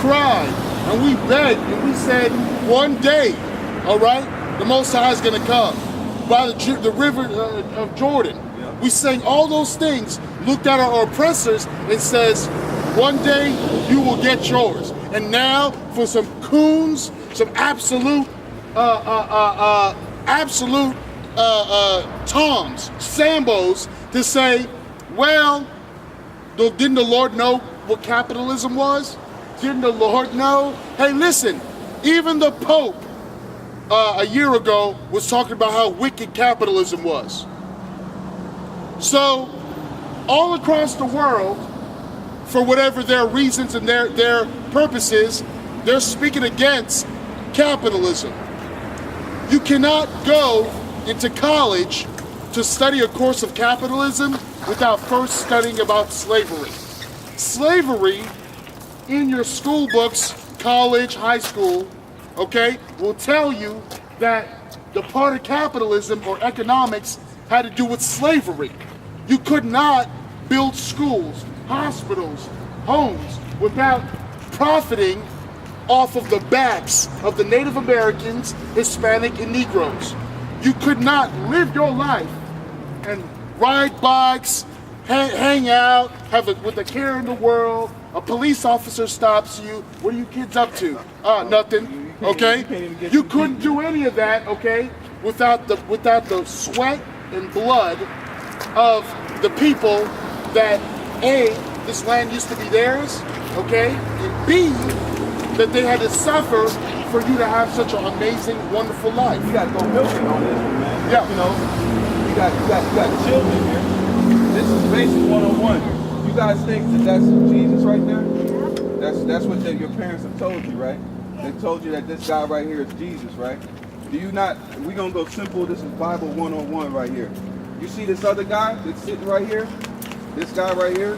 cried and we begged and we said, one day, all right, the Most High is going to come by the river of Jordan. Yeah. We sang all those things, looked at our oppressors and says, one day you will get yours. And now for some coons, some absolute toms, Sambos, to say, well, didn't the Lord know what capitalism was? Didn't the Lord know? Hey, listen, even the Pope a year ago was talking about how wicked capitalism was. So all across the world, for whatever their reasons and their purposes, they're speaking against capitalism. You cannot go into college to study a course of capitalism without first studying about slavery. Slavery in your school books, college, high school, okay, will tell you that the part of capitalism or economics had to do with slavery. You could not build schools, hospitals, homes without profiting off of the backs of the Native Americans, Hispanic, and Negroes. You could not live your life and ride bikes, hang out, have it with a care in the world. A police officer stops you. What are you kids up to? Nothing. Okay. You couldn't do any of that. Okay, without the sweat and blood of the people that A, this land used to be theirs. Okay, and B, that they had to suffer for you to have such an amazing, wonderful life. You got to go milking on this one, man. Yeah. You know, you got children here. This is basic 101. You guys think that that's Jesus right there? That's what your parents have told you, right? They told you that this guy right here is Jesus, right? Do you not? We're gonna go simple. This is Bible 101 right here. You see this other guy that's sitting right here? This guy right here?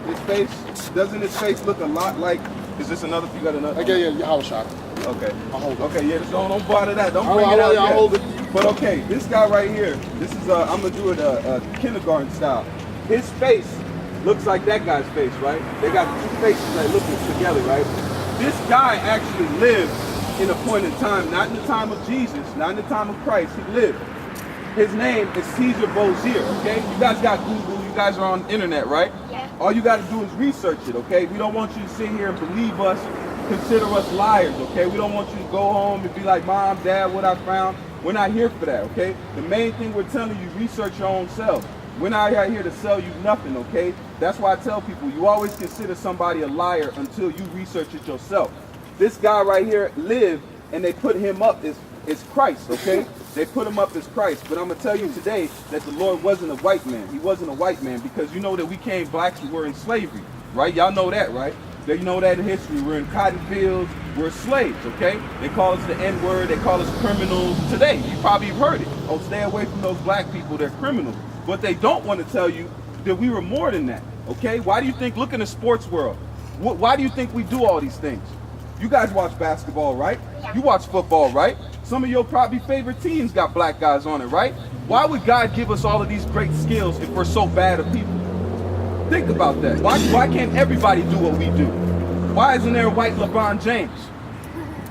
His face, doesn't his face look a lot like? Is this another? You got another? Okay, yeah, Yahawashi. Okay. I'll hold it. Okay, yeah, don't bother that. Don't bring it out yet. I'll hold it. But okay, this guy right here, this is, I'm gonna do it kindergarten style. His face looks like that guy's face, right? They got two faces that looking together, right? This guy actually lived in a point in time, not in the time of Jesus, not in the time of Christ, he lived. His name is Caesar Bozier, okay? You guys got Google, you guys are on the internet, right? Yeah. All you gotta do is research it, okay? We don't want you to sit here and believe us, consider us liars, okay? We don't want you to go home and be like, Mom, Dad, what I found. We're not here for that, okay? The main thing we're telling you, research your own self. We're not out here to sell you nothing, okay? That's why I tell people, you always consider somebody a liar until you research it yourself. This guy right here lived, and they put him up as Christ, okay? They put him up as Christ. But I'm going to tell you today that the Lord wasn't a white man. He wasn't a white man because you know that we came, blacks were in slavery, right? Y'all know that, right? You know that in history. We're in cotton fields. We're slaves, okay? They call us the N-word. They call us criminals. Today, you probably have heard it. Oh, stay away from those black people. They're criminals. But they don't want to tell you that we were more than that, okay? Why do you think, look in the sports world, why do you think we do all these things? You guys watch basketball, right? You watch football, right? Some of your probably favorite teams got black guys on it, right? Why would God give us all of these great skills if we're so bad at people? Think about that. Why can't everybody do what we do? Why isn't there a white LeBron James?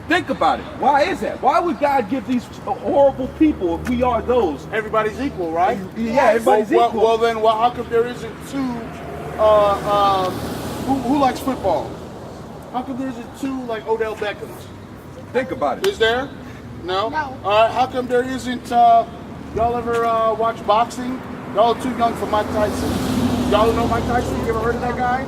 Think about it. Why is that? Why would God give these horrible people if we are those? Everybody's equal, right? Yeah, everybody's equal. Well, then, how come there isn't two? Who likes football? How come there isn't two like Odell Beckhams? Think about it. Is there? No. No. All right. How come there isn't? Y'all ever watch boxing? Y'all are too young for Mike Tyson. Y'all don't know Mike Tyson? You ever heard of that guy?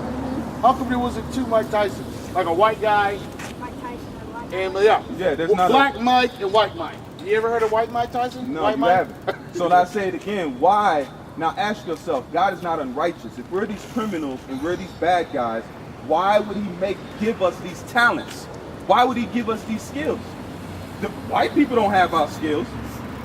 How come there wasn't two Mike Tysons? Like a white guy Mike Tyson and Mike and Yeah, there's not black Mike and white Mike. You ever heard of white Mike Tyson? No, white you Mike? haven't. So I say it again. Why? Now ask yourself. God is not unrighteous. If we're these criminals and we're these bad guys, why would He give us these talents? Why would He give us these skills? The white people don't have our skills,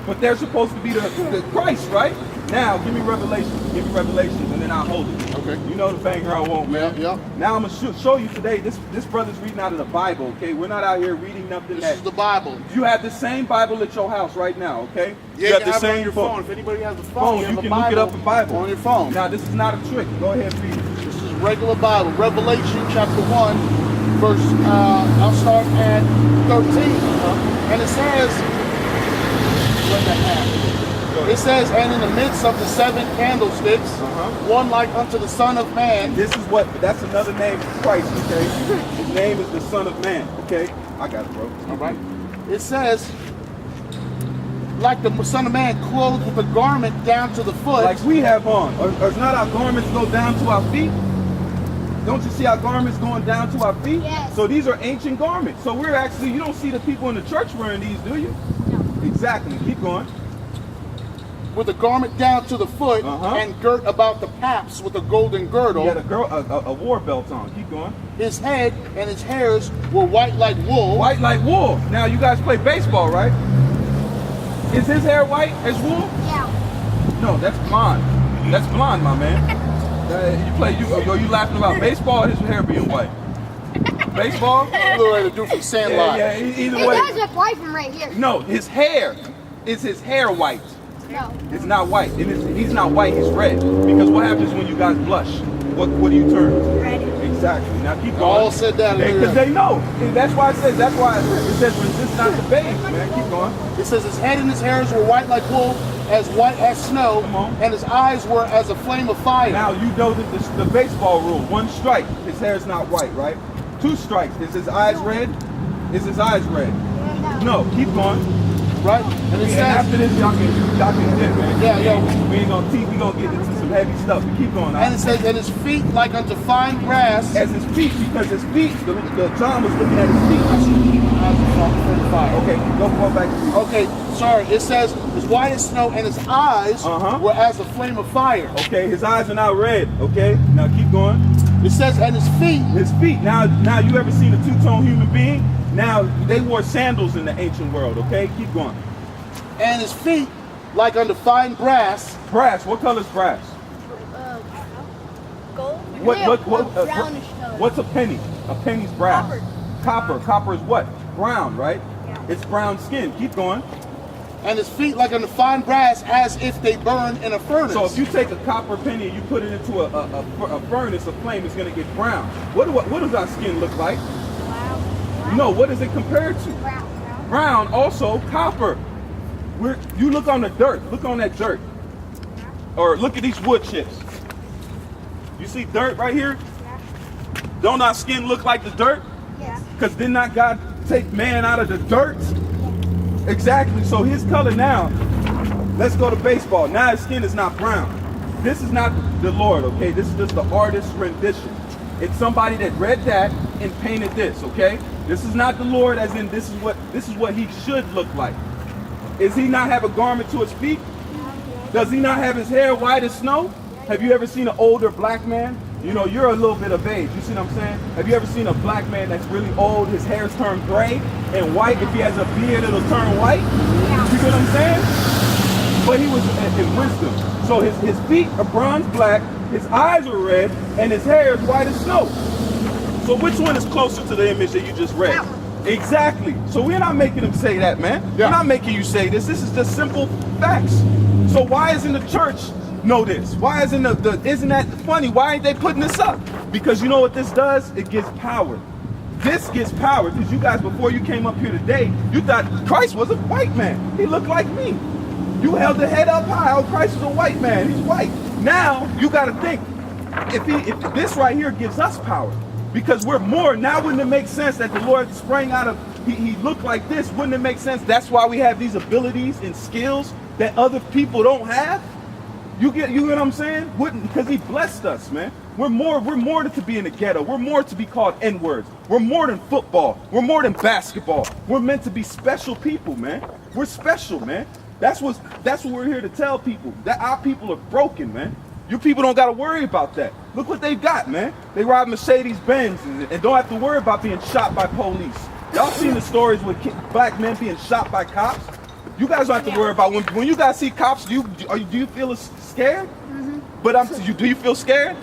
but they're supposed to be the Christ, right? Now, give me Revelations. Give me Revelations, and then I'll hold it. Okay. You know the banger I want, man. Yeah. Now I'm gonna show you today. This brother's reading out of the Bible. Okay, we're not out here reading nothing. This is the Bible. You have the same Bible at your house right now. Okay. Yeah, you have you the have it same on your phone. If anybody has a phone, you have can a Bible look it up in Bible on your phone. Now this is not a trick. Go ahead and read it. This is regular Bible. Revelation chapter 1, verse, I'll start at 13. And it says, what the heck? It says, and in the midst of the 7 candlesticks, one like unto the Son of Man. This is what, that's another name for Christ, okay? His name is the Son of Man, okay? I got it, bro. All right. It says, like the Son of Man clothed with a garment down to the foot. Like we have on. Or not our garments go down to our feet? Don't you see our garments going down to our feet? Yes. So these are ancient garments. So we're actually, you don't see the people in the church wearing these, do you? No. Exactly. Keep going. With a garment down to the foot, and girt about the paps with a golden girdle. He had a war belt on. Keep going. His head and his hairs were white like wool. White like wool. Now you guys play baseball, right? Is his hair white as wool? Yeah. No, that's blonde. That's blonde, my man. You laughing about baseball or his hair being white? Baseball? Look like the dude from Sandlot. Yeah, either It way. does look white from right here. No, his hair. Is his hair white? No. It's not white. He's not white, he's red. Because what happens when you guys blush? What do you turn? Red. Exactly. Now keep going. All said that. Because they know. And that's why it says resist not the babes, man. Keep going. It says his head and his hairs were white like wool, as white as snow, Come on. and his eyes were as a flame of fire. Now you know that the baseball rule. 1 strike, his hair is not white, right? 2 strikes, is his eyes red? Is his eyes red? No, keep going. Right? And it And says, after this, y'all can dip, man. Yeah, yo. We ain't gonna teach, we gonna get into some heavy stuff. But keep going. and it says, and his feet like unto fine brass. As his feet, because his feet, the John was looking at his feet. Okay, go back. Okay, sorry. It says, as white as snow, and his eyes were as a flame of fire. Okay, his eyes are not red. Okay, now keep going. It says, and his feet. His feet. Now you ever seen a two-tone human being? Now they wore sandals in the ancient world. Okay, keep going. And his feet like unto fine brass. Brass. What color is brass? Gold. Brownish color. What's a penny? A penny's brass. Copper. Copper is what? Brown, right? Yeah. It's brown skin. Keep going. And his feet like unto fine brass, as if they burned in a furnace. So if you take a copper penny and you put it into a furnace, a flame, it's going to get brown. What does our skin look like? Brown. No, what is it compared to? Brown. Brown, also copper. You look on the dirt. Look on that dirt. Or look at these wood chips. You see dirt right here? Yeah. Don't our skin look like the dirt? Yeah. Because did not God take man out of the dirt? Exactly. So his color now, let's go to baseball. Now his skin is not brown. This is not the Lord, okay? This is just the artist's rendition. It's somebody that read that and painted this, okay? This is not the Lord as in this is what he should look like. Is he not have a garment to his feet? Does he not have his hair white as snow? Have you ever seen an older black man? You know, you're a little bit of age. You see what I'm saying? Have you ever seen a black man that's really old, his hair's turned gray and white? If he has a beard, it'll turn white. You see what I'm saying? But he was in wisdom. So his feet are bronze black, his eyes are red, and his hair is white as snow. So which one is closer to the image that you just read? Exactly. So we're not making him say that, man. Yeah. We're not making you say this. This is just simple facts. So why isn't the church know this? Why isn't isn't that funny? Why ain't they putting this up? Because you know what this does? It gives power. This gives power. Because you guys, before you came up here today, you thought Christ was a white man. He looked like me. You held the head up high. Oh, Christ is a white man. He's white. Now you got to think. If this right here gives us power, because we're more. Now wouldn't it make sense that the Lord sprang out of? He looked like this. Wouldn't it make sense? That's why we have these abilities and skills that other people don't have. You get what I'm saying? Wouldn't, because he blessed us, man. We're more than to be in the ghetto. We're more to be called N-words. We're more than football. We're more than basketball. We're meant to be special people, man. We're special, man. That's what we're here to tell people. That our people are broken, man. You people don't got to worry about that. Look what they've got, man. They ride Mercedes-Benz and don't have to worry about being shot by police. Y'all seen the stories with black men being shot by cops? You guys don't have to worry about when you guys see cops. Do you feel scared? Mm-hmm. But do you feel scared?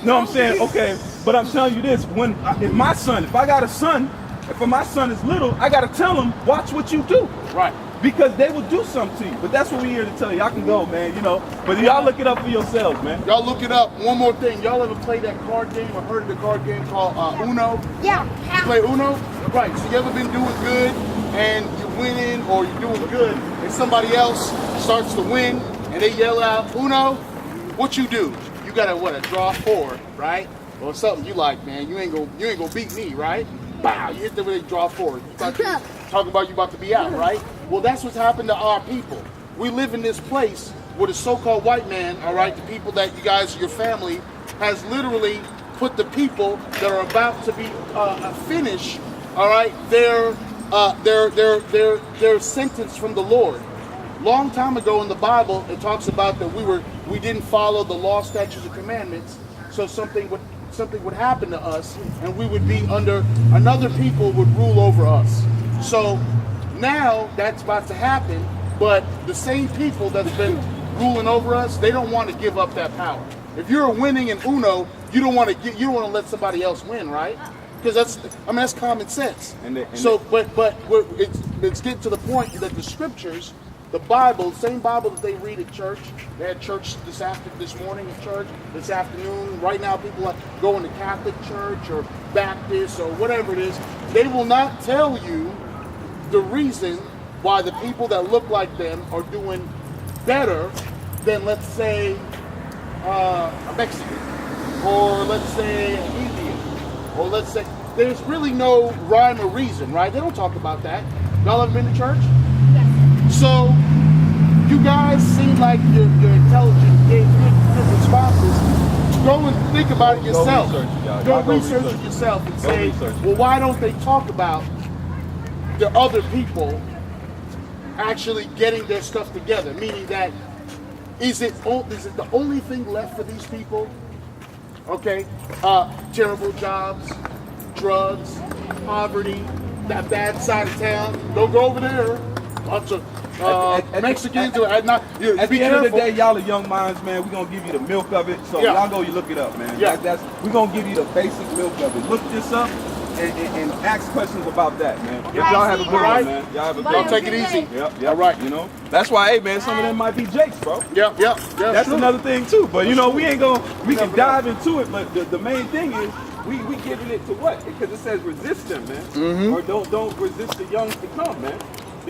No, I'm saying okay. But I'm telling you this: if my son, if I got a son, if my son is little, I gotta tell him, watch what you do. Right. Because they will do something to you. But that's what we're here to tell you. Y'all can go, man, you know. But y'all look it up for yourselves, man. Y'all look it up. One more thing. Y'all ever played that card game or heard of the card game called Uno? Yeah. You play Uno? Right. So you ever been doing good and you're winning or you're doing good and somebody else starts to win and they yell out Uno? What you do? You gotta a draw 4, right? Or something you like, man. You ain't gonna beat me, right? Bow, you hit them with a draw 4. Talking about you about to be out, right? Well, that's what's happened to our people. We live in this place where the so-called white man, all right, the people that you guys, your family, has literally put the people that are about to be finished, all right, their sentence from the Lord. Long time ago in the Bible, it talks about that we didn't follow the law, statutes, and commandments, so something would happen to us, and we would be under another people would rule over us. So now that's about to happen, but the same people that's been ruling over us, they don't want to give up that power. If you're winning in Uno, you don't want to let somebody else win, right? Because that's common sense. But it's getting to the point that the scriptures, the Bible, same Bible that they read at church. They had church this morning at church, this afternoon. Right now, people are going to Catholic church or Baptist or whatever it is. They will not tell you the reason why the people that look like them are doing better than, let's say, a Mexican, or let's say an Indian, or let's say, there's really no rhyme or reason, right? They don't talk about that. Y'all ever been to church? Yes. So, you guys seem like you're intelligent, gave good responses. Go and think about it yourself. Go research it yourself and say, well, why don't they talk about the other people actually getting their stuff together? Meaning that, is it the only thing left for these people? Okay, terrible jobs, drugs, poverty, that bad side of town. Don't go over there. Lots of Mexicans at the end of the day, y'all are young minds, man. We're gonna give you the milk of it. So y'all go, you look it up, man. Yeah. We're gonna give you the basic milk of it. Look this up and ask questions about that, man. Y'all have a good one, man. Y'all have a good one. Y'all take it easy. Yep. All right. You know, that's why, hey, man, some of them might be Jakes, bro. Yeah. That's another thing too. But you know, we can dive into it. But the main thing is, we giving it to what? Because it says resist them, man. Or don't resist the young to come, man.